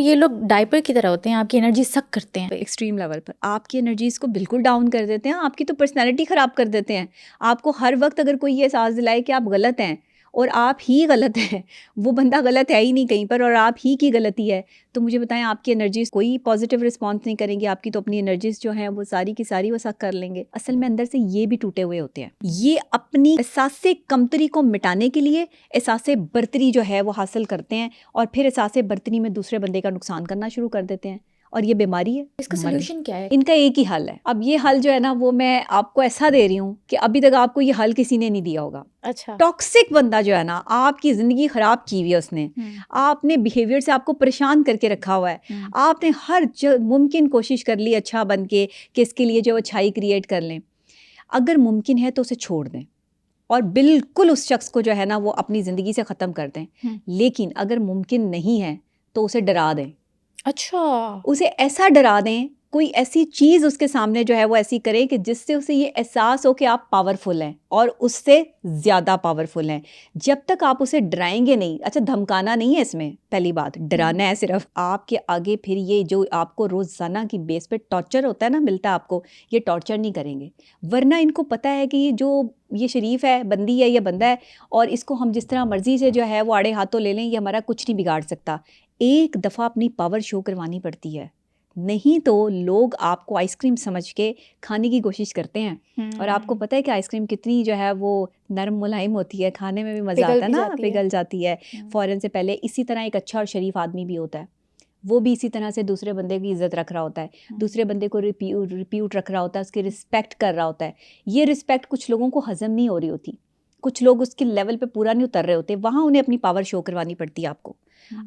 یہ لوگ ڈائپر کی طرح ہوتے ہیں، آپ کی انرجی سک کرتے ہیں ایکسٹریم لیول پر، آپ کی انرجیز کو بالکل ڈاؤن کر دیتے ہیں، آپ کی تو پرسنالٹی خراب کر دیتے ہیں. آپ کو ہر وقت اگر کوئی یہ احساس دلائے کہ آپ غلط ہیں اور آپ ہی غلط ہیں، وہ بندہ غلط ہے ہی نہیں کہیں پر اور آپ ہی کی غلطی ہے، تو مجھے بتائیں آپ کی انرجیز کوئی پازیٹیو رسپانس نہیں کریں گی. آپ کی تو اپنی انرجیز جو ہیں وہ ساری کی ساری وہ سک کر لیں گے. اصل میں اندر سے یہ بھی ٹوٹے ہوئے ہوتے ہیں. یہ اپنی احساس کمتری کو مٹانے کے لیے احساس برتری جو ہے وہ حاصل کرتے ہیں اور پھر احساس برتری میں دوسرے بندے کا نقصان کرنا شروع کر دیتے ہیں، اور یہ بیماری ہے. اس کا سولوشن کیا ہے؟ ان کا ایک ہی حل ہے. اب یہ حل جو ہے نا وہ میں آپ کو ایسا دے رہی ہوں کہ ابھی تک آپ کو یہ حل کسی نے نہیں دیا ہوگا. اچھا، ٹاکسک بندہ جو ہے نا، آپ کی زندگی خراب کی ہوئی ہے اس نے، آپ نے بیہیویئر سے آپ کو پریشان کر کے رکھا ہوا ہے، آپ نے ہر ممکن کوشش کر لی اچھا بن کے کہ اس کے لیے جو اچھائی کریٹ کر لیں. اگر ممکن ہے تو اسے چھوڑ دیں اور بالکل اس شخص کو جو ہے نا وہ اپنی زندگی سے ختم کر دیں. لیکن اگر ممکن نہیں ہے تو اسے ڈرا دیں. اچھا، اسے ایسا ڈرا دیں، کوئی ایسی چیز اس کے سامنے جو ہے وہ ایسی کریں کہ جس سے اسے یہ احساس ہو کہ آپ پاورفل ہیں اور اس سے زیادہ پاورفل ہیں. جب تک آپ اسے ڈرائیں گے نہیں، اچھا دھمکانا نہیں ہے اس میں، پہلی بات ڈرانا ہے صرف. آپ کے آگے پھر یہ جو آپ کو روزانہ کی بیس پہ ٹارچر ہوتا ہے نا ملتا ہے آپ کو، یہ ٹارچر نہیں کریں گے. ورنہ ان کو پتہ ہے کہ یہ شریف ہے، بندی ہے، یہ بندہ ہے، اور اس کو ہم جس طرح مرضی سے جو ہے وہ آڑے ہاتھوں لے لیں، یہ ہمارا کچھ نہیں بگاڑ سکتا. ایک دفعہ اپنی پاور شو کروانی پڑتی ہے، نہیں تو لوگ آپ کو آئس کریم سمجھ کے کھانے کی کوشش کرتے ہیں. اور آپ کو پتہ ہے کہ آئس کریم کتنی جو ہے وہ نرم ملائم ہوتی ہے، کھانے میں بھی مزہ آتا ہے نا، پگھل جاتی ہے فوراً سے پہلے. اسی طرح ایک اچھا اور شریف آدمی بھی ہوتا ہے، وہ بھی اسی طرح سے دوسرے بندے کی عزت رکھ رہا ہوتا ہے، دوسرے بندے کو ریپیوٹ رکھ رہا ہوتا ہے، اس کی رسپیکٹ کر رہا ہوتا ہے. یہ رسپیکٹ کچھ لوگوں کو ہضم نہیں ہو رہی ہوتی، کچھ لوگ اس کے لیول پہ پورا نہیں اتر رہے ہوتے، وہاں انہیں اپنی پاور شو کروانی پڑتی ہے آپ کو.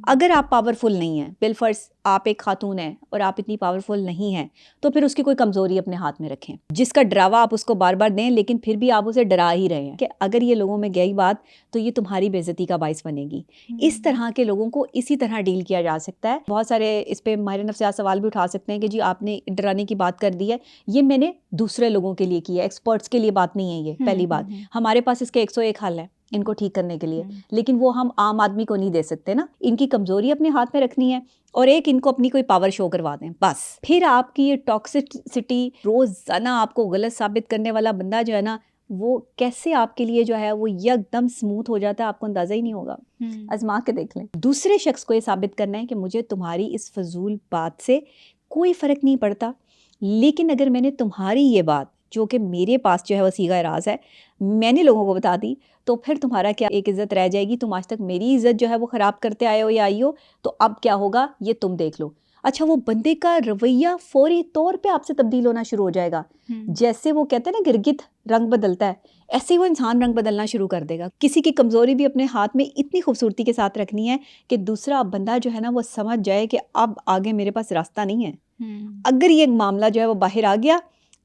اگر آپ پاورفل نہیں ہیں، بالفرض آپ ایک خاتون ہیں اور آپ اتنی پاورفل نہیں ہیں، تو پھر اس کی کوئی کمزوری اپنے ہاتھ میں رکھیں، جس کا ڈراوا آپ اس کو بار بار دیں، لیکن پھر بھی آپ اسے ڈرا ہی رہے ہیں کہ اگر یہ لوگوں میں گئی بات تو یہ تمہاری بے عزتی کا باعث بنے گی. اس طرح کے لوگوں کو اسی طرح ڈیل کیا جا سکتا ہے. بہت سارے اس پہ ماہر نفسیات سوال بھی اٹھا سکتے ہیں کہ جی آپ نے ڈرانے کی بات کر دی ہے، یہ میں نے دوسرے لوگوں کے لیے کی ہے، ایکسپرٹس کے لیے بات نہیں ہے. یہ پہلی بات، ہمارے پاس اس کے 101 حل ہے ان کو ٹھیک کرنے کے لیے، لیکن وہ ہم عام آدمی کو نہیں دے سکتے نا. ان کی کمزوری اپنے ہاتھ میں رکھنی ہے اور ایک ان کو اپنی کوئی پاور شو کروا دیں بس. پھر آپ کی یہ ٹاکسٹی روزانہ آپ کو غلط ثابت کرنے والا بندہ جو ہے نا، وہ کیسے آپ کے لیے جو ہے وہ یک دم سموتھ ہو جاتا ہے، آپ کو اندازہ ہی نہیں ہوگا. آزما کے دیکھ لیں. دوسرے شخص کو یہ ثابت کرنا ہے کہ مجھے تمہاری اس فضول بات سے کوئی فرق نہیں پڑتا، لیکن اگر میں نے تمہاری یہ بات جو کہ میرے پاس جو ہے وہ صیغہ راز ہے میں نے لوگوں کو بتا دی، تو پھر تمہارا کیا ایک عزت رہ جائے گی. تم آج تک میری عزت جو ہے وہ خراب کرتے آئے ہو یا آئی ہو، تو اب کیا ہوگا یہ تم دیکھ لو. اچھا وہ بندے کا رویہ فوری طور پہ آپ سے تبدیل ہونا شروع ہو جائے گا. جیسے وہ کہتے ہیں نا گرگت رنگ بدلتا ہے، ایسے ہی وہ انسان رنگ بدلنا شروع کر دے گا. کسی کی کمزوری بھی اپنے ہاتھ میں اتنی خوبصورتی کے ساتھ رکھنی ہے کہ دوسرا بندہ جو ہے نا وہ سمجھ جائے کہ اب آگے میرے پاس راستہ نہیں ہے. اگر یہ معاملہ جو ہے وہ باہر آ گیا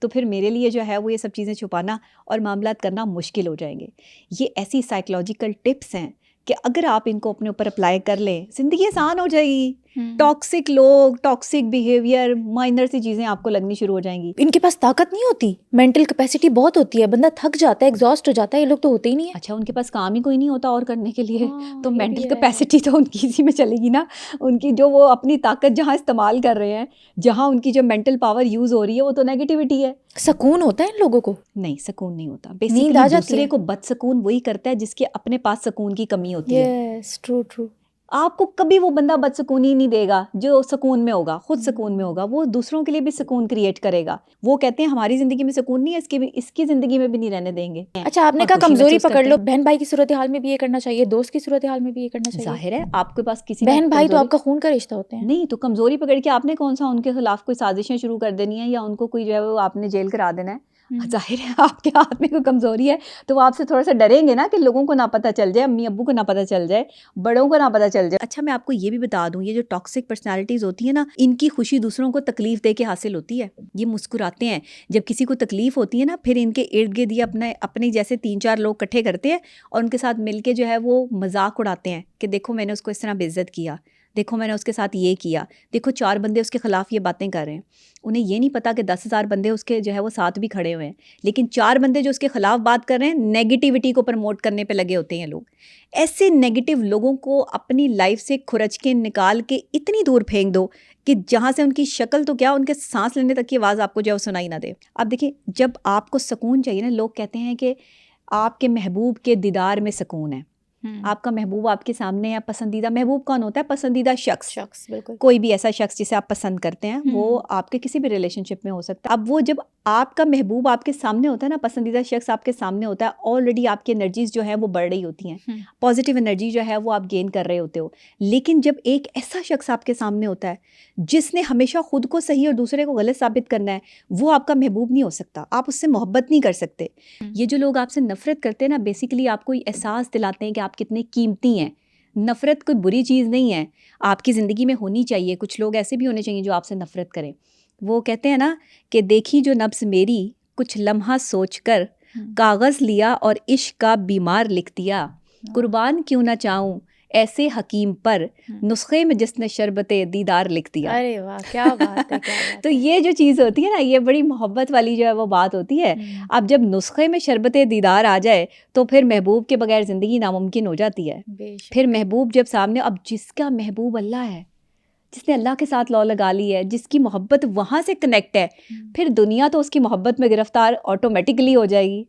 تو پھر میرے لیے جو ہے وہ یہ سب چیزیں چھپانا اور معاملات کرنا مشکل ہو جائیں گے. یہ ایسی سائیکلوجیکل ٹپس ہیں کہ اگر آپ ان کو اپنے اوپر اپلائی کر لیں زندگی آسان ہو جائے گی. ٹاکسک لوگ، ٹاکسک بیہیویئر، مائنر سی چیزیں آپ کو لگنی شروع ہو جائیں گی. ان کے پاس طاقت نہیں ہوتی، مینٹل کیپیسٹی بہت ہوتی ہے، بندہ تھک جاتا ہے، ایگزاسٹ ہو جاتا ہے. یہ لوگ تو ہوتے ہی نہیں ہیں. اچھا ان کے پاس کام ہی کوئی نہیں ہوتا اور کرنے کے لیے، تو مینٹل کیپیسٹی تو ان کی اسی میں چلے گی نا. ان کی جو وہ اپنی طاقت جہاں استعمال کر رہے ہیں، جہاں ان کی جو مینٹل پاور یوز ہو رہی ہے وہ تو نیگیٹیوٹی ہے. سکون ہوتا ہے ان لوگوں کو؟ نہیں سکون نہیں ہوتا. نیند آ بیسیکلی جاتی دوسرے ہے. کو بد سکون وہی کرتا ہے جس کے اپنے پاس سکون کی کمی ہوتی ہے. یس ٹرو ٹرو. آپ کو کبھی وہ بندہ بد سکونی نہیں دے گا جو سکون میں ہوگا، خود سکون میں ہوگا. وہ دوسروں کے لیے بھی سکون کریٹ کرے گا. وہ کہتے ہیں ہماری زندگی میں سکون نہیں ہے، اس کی زندگی میں بھی نہیں رہنے دیں گے. اچھا آپ نے کہا کمزوری پکڑ لو، بہن بھائی کی صورتحال میں بھی یہ کرنا چاہیے، دوست کی صورتحال میں بھی یہ کرنا چاہیے. ظاہر ہے آپ کے پاس کسی بہن بھائی تو آپ کا خون کا رشتہ ہوتے ہیں. نہیں تو کمزوری پکڑ کے آپ نے کون سا ان کے خلاف کوئی سازشیں شروع کر دینی ہے یا ان کو کوئی جو ہے وہ آپ نے جیل کرا دینا ہے. ظاہر ہے آپ کے ہاتھ میں کوئی کمزوری ہے تو وہ آپ سے تھوڑا سا ڈریں گے نا کہ لوگوں کو نہ پتہ چل جائے، امی ابو کو نہ پتہ چل جائے، بڑوں کو نہ پتہ چل جائے. اچھا میں آپ کو یہ بھی بتا دوں، یہ جو ٹاکسک پرسنالٹیز ہوتی ہیں نا، ان کی خوشی دوسروں کو تکلیف دے کے حاصل ہوتی ہے. یہ مسکراتے ہیں جب کسی کو تکلیف ہوتی ہے نا، پھر ان کے ارد گرد یہ اپنے جیسے 3-4 لوگ اکٹھے کرتے ہیں اور ان کے ساتھ مل کے جو ہے وہ مذاق اڑاتے ہیں کہ دیکھو میں نے اس کو اس طرح بے عزت کیا. دیکھو میں نے اس کے ساتھ یہ کیا, دیکھو 4 بندے اس کے خلاف یہ باتیں کر رہے ہیں, انہیں یہ نہیں پتا کہ 10,000 بندے اس کے جو ہے وہ ساتھ بھی کھڑے ہوئے ہیں, لیکن 4 بندے جو اس کے خلاف بات کر رہے ہیں نیگیٹیوٹی کو پروموٹ کرنے پہ لگے ہوتے ہیں لوگ. ایسے نیگیٹو لوگوں کو اپنی لائف سے کھرچ کے نکال کے اتنی دور پھینک دو کہ جہاں سے ان کی شکل تو کیا, ان کے سانس لینے تک کی آواز آپ کو جو ہے وہ سنائی نہ دے. اب دیکھیں جب آپ کو سکون چاہیے نا, لوگ کہتے ہیں کہ آپ کے محبوب کے دیدار میں سکون ہے. آپ کا محبوب آپ کے سامنے ہے, پسندیدہ محبوب کون ہوتا ہے؟ پسندیدہ شخص, بالکل کوئی بھی ایسا شخص جسے آپ پسند کرتے ہیں, وہ آپ کے کسی بھی ریلیشن شپ میں ہو سکتا ہے. اب وہ جب آپ کا محبوب آپ کے سامنے ہوتا ہے نا, پسندیدہ شخص آپ کے سامنے ہوتا ہے, آلریڈی آپ کی انرجیز جو ہے وہ بڑھ رہی ہوتی ہیں, پازیٹیو انرجی جو ہے وہ آپ گین کر رہے ہوتے ہو. لیکن جب ایک ایسا شخص آپ کے سامنے ہوتا ہے جس نے ہمیشہ خود کو صحیح اور دوسرے کو غلط ثابت کرنا ہے, وہ آپ کا محبوب نہیں ہو سکتا, آپ اس سے محبت نہیں کر سکتے. یہ جو لوگ آپ سے نفرت کرتے ہیں نا, بیسیکلی آپ کو احساس دلاتے ہیں کہ آپ کتنے قیمتی ہیں. نفرت کوئی بری چیز نہیں ہے, آپ کی زندگی میں ہونی چاہیے. کچھ لوگ ایسے بھی ہونے چاہیے جو آپ سے نفرت کریں. وہ کہتے ہیں نا کہ دیکھی جو نبض میری کچھ لمحہ سوچ کر, کاغذ لیا اور عشق کا بیمار لکھ دیا, قربان کیوں نہ چاہوں ایسے حکیم پر, نسخے میں جس نے شربت دیدار لکھ دیا. ارے واہ کیا بات ہے, کیا بات. تو یہ جو چیز ہوتی ہے نا, یہ بڑی محبت والی جو ہے وہ بات ہوتی ہے. اب جب نسخے میں شربت دیدار آ جائے تو پھر محبوب کے بغیر زندگی ناممکن ہو جاتی ہے. پھر محبوب جب سامنے, اب جس کا محبوب اللہ ہے, جس نے اللہ کے ساتھ لو لگا لی ہے, جس کی محبت وہاں سے کنیکٹ ہے, پھر دنیا تو اس کی محبت میں گرفتار آٹومیٹکلی ہو جائے گی.